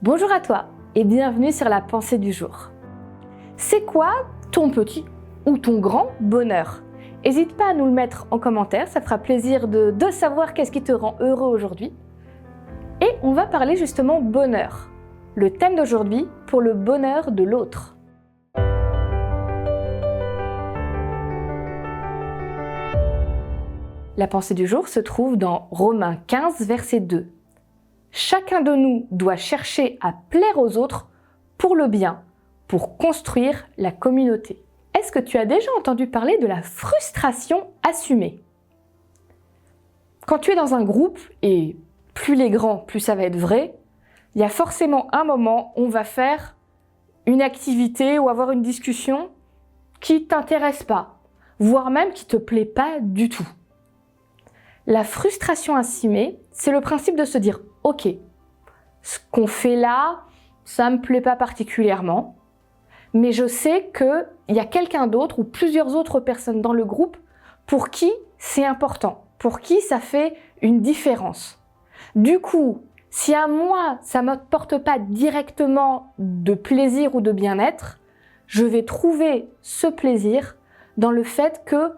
Bonjour à toi et bienvenue sur la pensée du jour. C'est quoi ton petit ou ton grand bonheur? N'hésite pas à nous le mettre en commentaire, ça fera plaisir de savoir qu'est-ce qui te rend heureux aujourd'hui. Et on va parler justement bonheur. Le thème d'aujourd'hui, pour le bonheur de l'autre. La pensée du jour se trouve dans Romains 15, verset 2. Chacun de nous doit chercher à plaire aux autres pour le bien, pour construire la communauté. Est-ce que tu as déjà entendu parler de la frustration assumée? Quand tu es dans un groupe, et plus les grands, plus ça va être vrai, il y a forcément un moment où on va faire une activité ou avoir une discussion qui ne t'intéresse pas, voire même qui ne te plaît pas du tout. La frustration assumée, c'est le principe de se dire « Ok, ce qu'on fait là, ça ne me plaît pas particulièrement, mais je sais qu'il y a quelqu'un d'autre ou plusieurs autres personnes dans le groupe pour qui c'est important, pour qui ça fait une différence. Du coup, si à moi, ça ne m'apporte pas directement de plaisir ou de bien-être, je vais trouver ce plaisir dans le fait que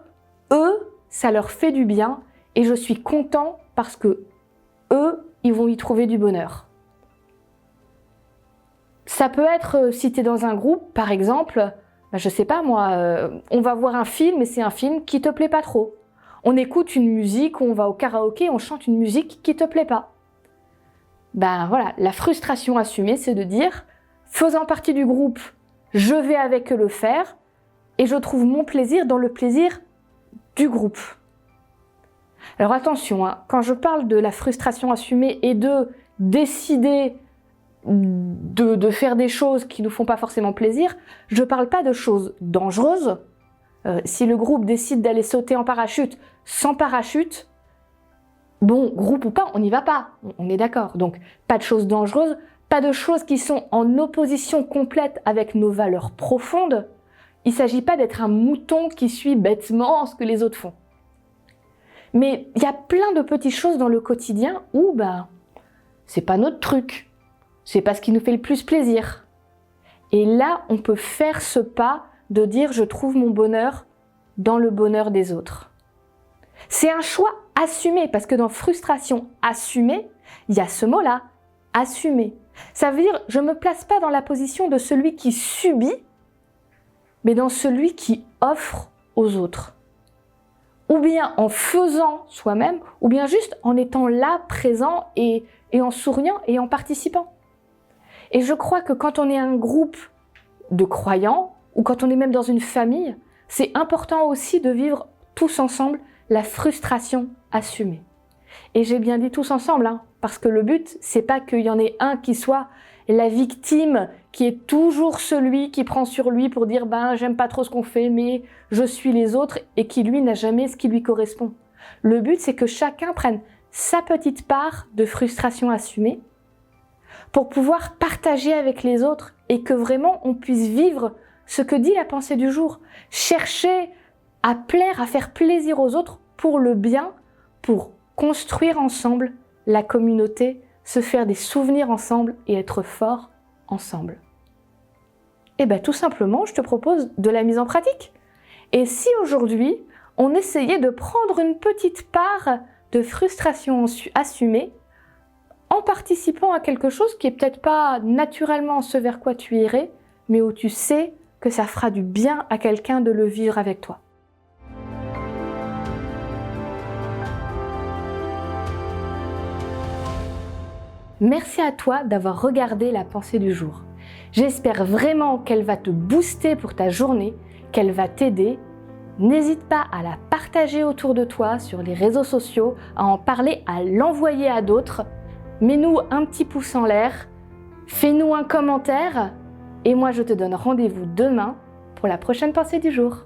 eux, ça leur fait du bien et je suis content parce que eux, ils vont y trouver du bonheur. Ça peut être, si tu es dans un groupe, par exemple, je sais pas moi, on va voir un film et c'est un film qui te plaît pas trop. On écoute une musique, on va au karaoké, on chante une musique qui te plaît pas. Ben voilà, la frustration assumée, c'est de dire, faisant partie du groupe, je vais avec eux le faire et je trouve mon plaisir dans le plaisir du groupe. Alors attention, quand je parle de la frustration assumée et de décider de faire des choses qui ne nous font pas forcément plaisir, je ne parle pas de choses dangereuses. Si le groupe décide d'aller sauter en parachute sans parachute, bon, groupe ou pas, on n'y va pas, on est d'accord. Donc pas de choses dangereuses, pas de choses qui sont en opposition complète avec nos valeurs profondes. Il ne s'agit pas d'être un mouton qui suit bêtement ce que les autres font. Mais il y a plein de petites choses dans le quotidien où c'est pas notre truc, c'est pas ce qui nous fait le plus plaisir. Et là, on peut faire ce pas de dire je trouve mon bonheur dans le bonheur des autres. C'est un choix assumé parce que dans frustration assumée, il y a ce mot-là, assumer. Ça veut dire je me place pas dans la position de celui qui subit, mais dans celui qui offre aux autres. Ou bien en faisant soi-même, ou bien juste en étant là, présent et en souriant et en participant. Et je crois que quand on est un groupe de croyants, ou quand on est même dans une famille, c'est important aussi de vivre tous ensemble la frustration assumée. Et j'ai bien dit tous ensemble, parce que le but, c'est pas qu'il y en ait un qui soit la victime, qui est toujours celui qui prend sur lui pour dire j'aime pas trop ce qu'on fait, mais je suis les autres, et qui lui n'a jamais ce qui lui correspond. Le but, c'est que chacun prenne sa petite part de frustration assumée pour pouvoir partager avec les autres et que vraiment on puisse vivre ce que dit la pensée du jour. Chercher à plaire, à faire plaisir aux autres pour le bien, pour construire ensemble la communauté, se faire des souvenirs ensemble et être forts ensemble. Et tout simplement, je te propose de la mise en pratique. Et si aujourd'hui, on essayait de prendre une petite part de frustration assumée en participant à quelque chose qui est peut-être pas naturellement ce vers quoi tu irais, mais où tu sais que ça fera du bien à quelqu'un de le vivre avec toi. Merci à toi d'avoir regardé la pensée du jour. J'espère vraiment qu'elle va te booster pour ta journée, qu'elle va t'aider. N'hésite pas à la partager autour de toi sur les réseaux sociaux, à en parler, à l'envoyer à d'autres. Mets-nous un petit pouce en l'air, fais-nous un commentaire et moi je te donne rendez-vous demain pour la prochaine pensée du jour.